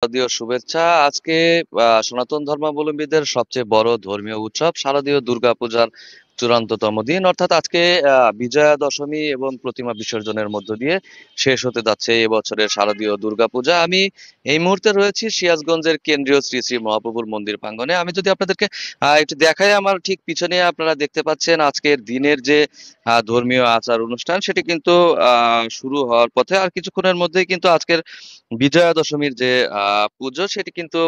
শারদীয় শুভেচ্ছা। আজকে সনাতন ধর্মাবলম্বীদের সবচেয়ে বড় ধর্মীয় উৎসব শারদীয় দুর্গাপূজার চূড়ান্ততম দিন, অর্থাৎ আজকে বিজয়া দশমী এবং প্রতিমা বিসর্জনের মধ্য দিয়ে শেষ হতে যাচ্ছে এবছরের শারদীয় দুর্গাপূজা। আমি এই মুহূর্তে রয়েছি সিরাজগঞ্জের কেন্দ্রীয় শ্রী শ্রী মহাপ্রভুর মন্দির প্রাঙ্গণে। আমি যদি আপনাদেরকে একটু দেখাই, আমার ঠিক পিছনে আপনারা দেখতে পাচ্ছেন আজকের দিনের যে ধর্মীয় আচার অনুষ্ঠান সেটি কিন্তু শুরু হওয়ার পথে। আর কিছুক্ষণের মধ্যেই কিন্তু আজকের বিজয়া দশমীর যে পুজো সেটি কিন্তু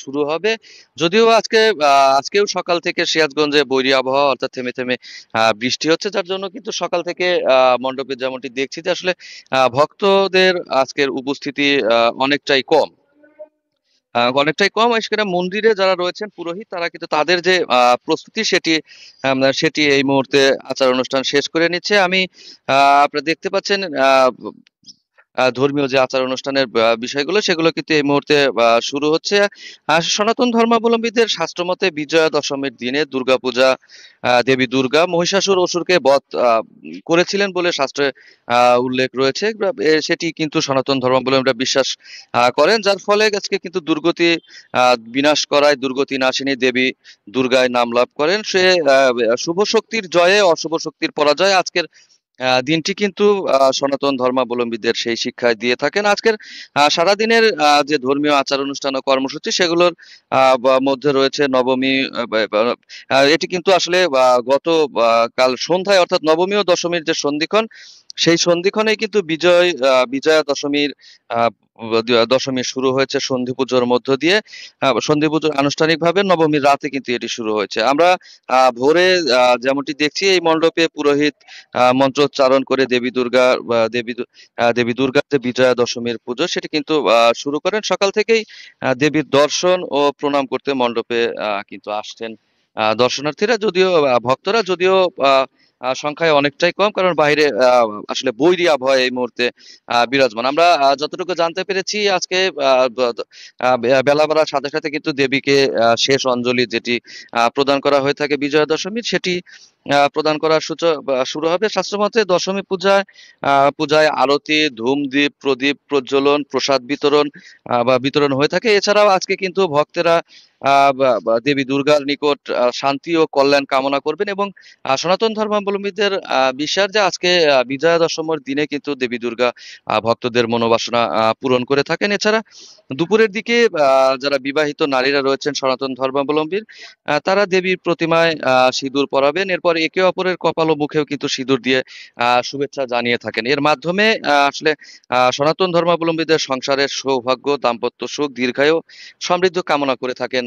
শুরু হবে। যদিও আজকেও সকাল থেকে সিরাজগঞ্জে বৈরী আবহাওয়া, অর্থাৎ থেমে থেমে বৃষ্টি হচ্ছে, যার জন্য কিন্তু সকাল থেকে মণ্ডপে যেমনটি দেখছি যে আসলে ভক্তদের আজকের উপস্থিতি অনেকটাই কম। সেখানে মন্দিরে যারা রয়েছেন পুরোহিত, তারা কিন্তু তাদের যে প্রস্তুতি সেটি এই মুহূর্তে আচার অনুষ্ঠান শেষ করে নিচ্ছে। আমি আপনারা দেখতে পাচ্ছেন ধর্মীয় যে আচার অনুষ্ঠানের বিষয়গুলো সেগুলো কিন্তু এই মুহূর্তে শুরু হচ্ছে। আর সনাতন ধর্মাবলম্বীদের শাস্ত্রমতে বিজয়া দশমীর দিনে দুর্গাপূজা, দেবী দুর্গা মহিষাসুর অসুরকে বধ করেছিলেন বলে শাস্ত্রে উল্লেখ রয়েছে। সেটি কিন্তু সনাতন ধর্মাবলম্বীরা বিশ্বাস করেন, যার ফলে আজকে কিন্তু দুর্গতি বিনাশ করায় দুর্গতি নাশিনী দেবী দুর্গায় নাম লাভ করেন। সে শুভ শক্তির জয়ে অশুভ শক্তির পরাজয় আজকের দিনটি কিন্তু সনাতন ধর্মাবলম্বীদের সেই শিক্ষায় দিয়ে থাকেন। আজকের সারাদিনের যে ধর্মীয় আচার অনুষ্ঠান ও কর্মসূচি সেগুলোর মধ্যে রয়েছে নবমী। এটি কিন্তু আসলে কাল সন্ধ্যায়, অর্থাৎ নবমী ও দশমীর যে সন্ধিক্ষণ, সেই সন্ধিক্ষণেই কিন্তু বিজয়া দশমীর আহ দশমী শুরু হয়েছে সন্ধি পুজোর মধ্য দিয়ে। সন্ধি পুজোর আনুষ্ঠানিকভাবে নবমীর রাতে কিন্তু এটি শুরু হয়েছে। আমরা ভোরে যেমনটি দেখছি এই মণ্ডপে পুরোহিত মন্ত্রোচ্চারণ করে দেবী দুর্গার যে বিজয়া দশমীর পুজো সেটি কিন্তু শুরু করেন। সকাল থেকেই দেবীর দর্শন ও প্রণাম করতে মণ্ডপে কিন্তু আসছেন দর্শনার্থীরা, ভক্তরা যদিও আহ সংখ্যায় অনেকটাই কম, কারণ বাইরে আসলে বৈরী আবহাওয়া এই মুহূর্তে বিরাজমান। আমরা যতটুকু জানতে পেরেছি আজকে বেলা বাড়ার সাথে সাথে কিন্তু দেবীকে শেষ অঞ্জলি যেটি প্রদান করা হয়ে থাকে বিজয়া দশমীর, সেটি প্রদান করার শুরু হবে। শাস্ত্রমতে দশমী পূজায় আরতি, ধূমদ্বীপ, প্রদীপ প্রজ্বলন, প্রসাদ বিতরণ হয়ে থাকে। এছাড়াও আজকে কিন্তু ভক্তেরা দেবী দুর্গার নিকট শান্তি ও কল্যাণ কামনা করবেন, এবং সনাতন ধর্মাবলম্বীদের বিশ্বাস যে আজকে বিজয়া দশমীর দিনে কিন্তু দেবী দুর্গা ভক্তদের মনোবাসনা পূরণ করে থাকেন। এছাড়া দুপুরের দিকে যারা বিবাহিত নারীরা রয়েছেন সনাতন ধর্মাবলম্বীর, তারা দেবীর প্রতিমায় সিঁদুর পরাবেন। এরপর একে অপরের কপাল ও মুখেও কিন্তু সিঁদুর দিয়ে শুভেচ্ছা জানিয়ে থাকেন। এর মাধ্যমে আসলে সনাতন ধর্মাবলম্বীদের সংসারের সৌভাগ্য, দাম্পত্য সুখ, দীর্ঘায়ু, সমৃদ্ধ কামনা করে থাকেন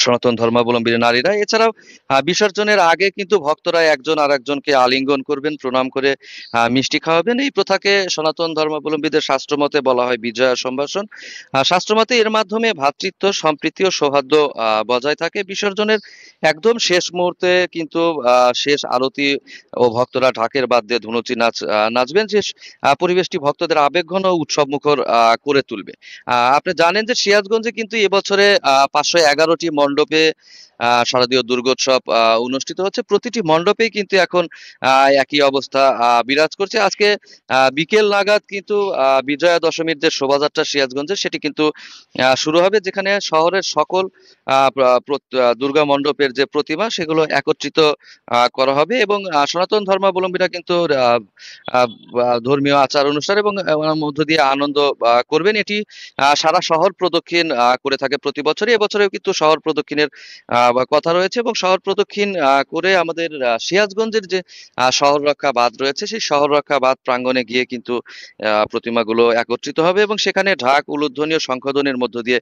সনাতন ধর্মাবলম্বী নারীরা। এছাড়াও বিসর্জনের আগে কিন্তু ভক্তরা একজন আর একজনকে আলিঙ্গন করবেন, প্রণাম করে মিষ্টি খাওয়াবেন। এই প্রথাকে সনাতন ধর্মাবলম্বীদের শাস্ত্রমতে বলা হয় বিজয়া সম্ভাষণ। শাস্ত্রমতে এর মাধ্যমে ভ্রাতৃত্ব, সম্প্রীতি ও সৌহার্দ্য বজায় থাকে। বিসর্জনের একদম শেষ মুহূর্তে কিন্তু শেষ আরতি ও ভক্তরা ঢাকের বাদ দিয়ে ধুনুচি নাচবেন, যে পরিবেশটি ভক্তদের আবেগঘন ও উৎসব মুখর করে তুলবে। আপনি জানেন যে সিরাজগঞ্জে কিন্তু এবছরে 511টি মণ্ডপে শারদীয় দুর্গোৎসব অনুষ্ঠিত হচ্ছে। প্রতিটি মণ্ডপেই কিন্তু এখন একই অবস্থা বিরাজ করছে। আজকে বিকেল নাগাদ কিন্তু বিজয়া দশমীর যে শোভাযাত্রা সিরাজগঞ্জে সেটি কিন্তু শুরু হবে, যেখানে শহরের সকল দুর্গা মণ্ডপের যে প্রতিমা সেগুলো একত্রিত করা হবে, এবং সনাতন ধর্মাবলম্বীরা কিন্তু আহ, আহ, ধর্মীয় আচার অনুষ্ঠান এবং মধ্য দিয়ে আনন্দ করবেন। এটি সারা শহর প্রদক্ষিণ করে থাকে প্রতি বছরই। এবছরেও কিন্তু শহর প্রদক্ষিণের কথা রয়েছে, এবং শহর প্রদক্ষিণ করে আমাদের সিরাজগঞ্জের যে শহর রক্ষা বাঁধ রয়েছে সেই শহর রক্ষা বাঁধ প্রাঙ্গণে গিয়ে কিন্তু প্রতিমাগুলো একত্রিত হবে, এবং সেখানে ঢাক, উলুধ্বনি ও শঙ্খধ্বনির মধ্য দিয়ে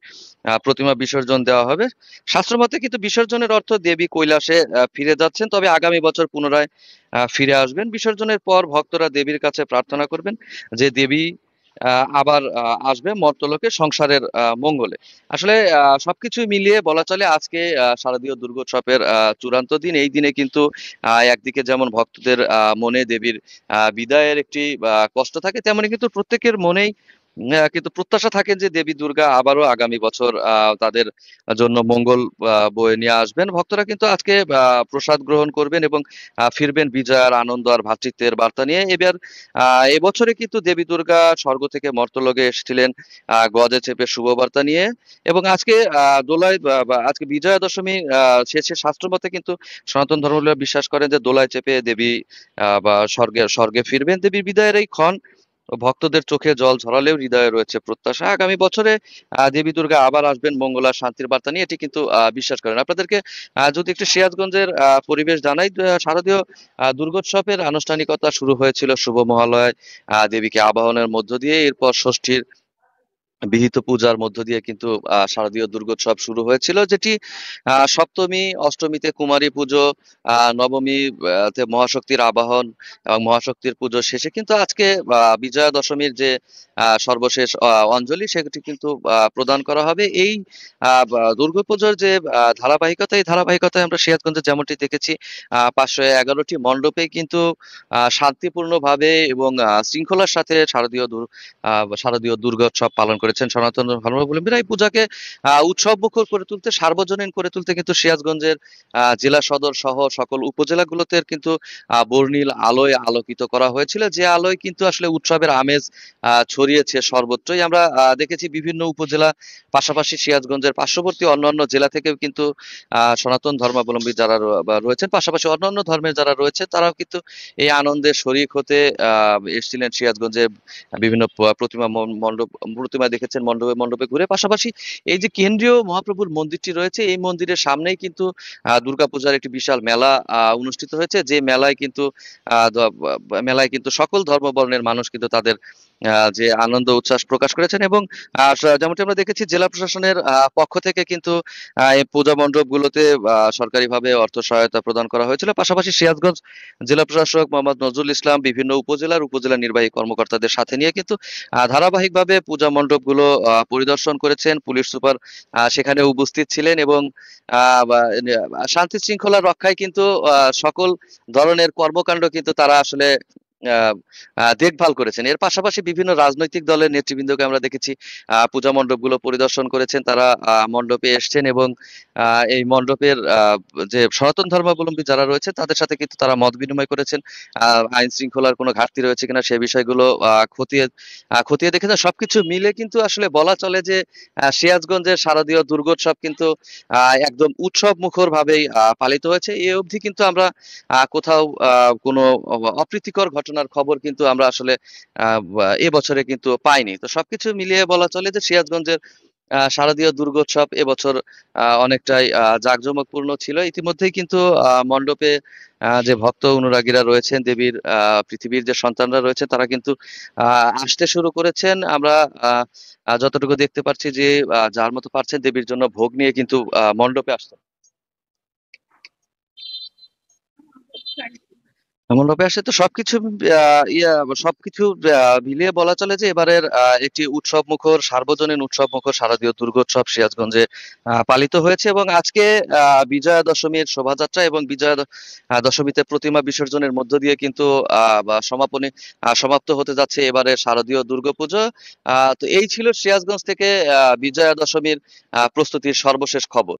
প্রতিমা বিসর্জন দেওয়া হবে। শাস্ত্রমতে কিন্তু বিসর্জনের অর্থ দেবী কৈলাসে ফিরে যাচ্ছেন, তবে আগামী বছর পুনরায় ফিরে আসবেন। বিসর্জনের পর ভক্তরা দেবীর কাছে প্রার্থনা করবেন যে দেবী আবার আসবে মর্তলোকে সংসারের মঙ্গলে। আসলে সবকিছু মিলিয়ে বলা চলে আজকে শারদীয় দুর্গোৎসবের চূড়ান্ত দিন। এই দিনে কিন্তু একদিকে যেমন ভক্তদের মনে দেবীর বিদায়ের একটি কষ্ট থাকে, তেমনি কিন্তু প্রত্যেকের মনেই কিন্তু প্রত্যাশা থাকে যে দেবী দুর্গা আবারও আগামী বছর তাদের জন্য মঙ্গল বয়ে নিয়ে আসবেন। ভক্তরা কিন্তু আজকে প্রসাদ গ্রহণ করবেন এবং ফিরবেন বিজয়ার আনন্দ আর ভ্রাতৃত্বের বার্তা নিয়ে। এবছরে কিন্তু দেবী দুর্গা স্বর্গ থেকে মর্তলোকে এসেছিলেন গজে চেপে শুভ বার্তা নিয়ে। এবং আজকে দোলায় আজকে বিজয়া দশমী শেষে শাস্ত্র মতে কিন্তু সনাতন ধর্মাবলম্বীরা বিশ্বাস করেন যে দোলায় চেপে দেবী বা স্বর্গে স্বর্গে ফিরবেন। দেবীর বিদায়ের এই ক্ষণ ভক্তদের চোখে জল ঝরালেও হৃদয়ে রয়েছে প্রত্যাশা আগামী বছরে দেবী দুর্গা আবার আসবেন মঙ্গল আর শান্তির বার্তা নিয়ে, এটি কিন্তু বিশ্বাস করেন। আপনাদেরকে যদি একটু সিরাজগঞ্জের পরিবেশ জানাই, শারদীয় দুর্গোৎসবের আনুষ্ঠানিকতা শুরু হয়েছিল শুভ মহালয়ায় দেবীকে আবাহনের মধ্য দিয়ে। এরপর ষষ্ঠীর বিহিত পূজার মধ্য দিয়ে কিন্তু শারদীয় দুর্গোৎসব শুরু হয়েছিল, যেটি সপ্তমী অষ্টমীতে কুমারী পুজো, নবমী তে মহাশক্তির আবাহন এবং মহাশক্তির পুজো শেষে কিন্তু আজকে বিজয়া দশমীর যে সর্বশেষ অঞ্জলি সেটি কিন্তু প্রদান করা হবে। এই দুর্গাপুজোর যে ধারাবাহিকতা, এই ধারাবাহিকতায় আমরা সিরাজগঞ্জে যেমনটি দেখেছি 511টি মণ্ডপে কিন্তু শান্তিপূর্ণভাবে এবং শৃঙ্খলার সাথে শারদীয় দুর্গোৎসব পালন করেছেন সনাতন ধর্মাবলম্বীরা। এই পূজাকে উৎসব মুখর করে তুলতে, সার্বজনীন করে তুলতে কিন্তু সিরাজগঞ্জের জেলা সদর সহ সকল উপজেলাগুলোতে কিন্তু বর্ণিল আলোয় আলোকিত করা হয়েছিল, যে আলোয় কিন্তু আসলে উৎসবের আমেজ ছড়িয়েছে সর্বত্রই। আমরা দেখেছি বিভিন্ন উপজেলা, পাশাপাশি সিরাজগঞ্জের পার্শ্ববর্তী অন্যান্য জেলা থেকেও কিন্তু সনাতন ধর্মাবলম্বী যারা রয়েছেন, পাশাপাশি অন্যান্য ধর্মের যারা রয়েছে, তারাও কিন্তু এই আনন্দে শরিক হতে এসেছিলেন সিরাজগঞ্জে। বিভিন্ন প্রতিমা দেখেছেন মণ্ডপে মণ্ডপে ঘুরে। পাশাপাশি এই যে কেন্দ্রীয় মহাপ্রভুর মন্দিরটি রয়েছে, এই মন্দিরের সামনেই কিন্তু দুর্গাপূজার একটি বিশাল মেলা অনুষ্ঠিত হয়েছে, যে মেলায় কিন্তু সকল ধর্মবর্ণের মানুষ কিন্তু তাদের যে আনন্দ উচ্ছ্বাস প্রকাশ করেছেন। এবং যেমনটি আমরা দেখেছি জেলা প্রশাসনের পক্ষ থেকে কিন্তু এই পূজা মণ্ডপগুলোতে সরকারিভাবে অর্থ সহায়তা প্রদান করা হয়েছিল। পাশাপাশি সিরাজগঞ্জ জেলা প্রশাসক মোহাম্মদ নজরুল ইসলাম বিভিন্ন উপজেলা নির্বাহী কর্মকর্তাদের সাথে নিয়ে কিন্তু ধারাবাহিকভাবে পূজা মণ্ডপগুলো পরিদর্শন করেছেন। পুলিশ সুপার সেখানে উপস্থিত ছিলেন এবং শান্তি শৃঙ্খলা রক্ষায় কিন্তু সকল ধরনের কর্মকাণ্ড কিন্তু তারা আসলে আহ দেখভাল করেছেন। এর পাশাপাশি বিভিন্ন রাজনৈতিক দলের নেতৃবৃন্দকে আমরা দেখেছি পূজা মণ্ডপগুলো পরিদর্শন করেছেন, তারা মণ্ডপে এসছেন এবং এই মণ্ডপের যে সনাতন ধর্মাবলম্বী যারা রয়েছে তাদের সাথে কিন্তু তারা মত বিনিময় করেছেন। আইন শৃঙ্খলার কোনো ঘাটতি রয়েছে কিনা সে বিষয়গুলো খতিয়ে খতিয়ে দেখেছেন। সবকিছু মিলে কিন্তু আসলে বলা চলে যে সিরাজগঞ্জের শারদীয় দুর্গোৎসব কিন্তু একদম উৎসব মুখর ভাবেই পালিত হয়েছে। এ অবধি কিন্তু আমরা কোথাও কোনো অপ্রীতিকর ঘটনার খবর কিন্তু আমরা আসলে এবছরে কিন্তু পাইনি। তো সবকিছু মিলিয়ে বলা চলে যে সিরাজগঞ্জের শারদীয় দুর্গোৎসব এবছর অনেকটাই জাঁকজমকপূর্ণ ছিল। ইতিমধ্যেই কিন্তু মণ্ডপে যে ভক্ত অনুরাগীরা রয়েছেন, দেবীর পৃথিবীর যে সন্তানরা রয়েছে, তারা কিন্তু আসতে শুরু করেছেন। আমরা যতটুকু দেখতে পাচ্ছি যে যার মতো পারছেন দেবীর জন্য ভোগ নিয়ে কিন্তু মণ্ডপে আসছেন। মণ্ডপে আসে তো সবকিছু সবকিছু মিলিয়ে বলা চলে যে এবারের একটি উৎসব মুখর, সার্বজনীন উৎসব মুখর শারদীয় দুর্গোৎসব সিরাজগঞ্জে পালিত হয়েছে। এবং আজকে বিজয়া দশমীর শোভাযাত্রা এবং দশমীতে প্রতিমা বিসর্জনের মধ্য দিয়ে কিন্তু সমাপ্ত হতে যাচ্ছে এবারে শারদীয় দুর্গাপুজো। তো এই ছিল সিরাজগঞ্জ থেকে বিজয়া দশমীর প্রস্তুতির সর্বশেষ খবর।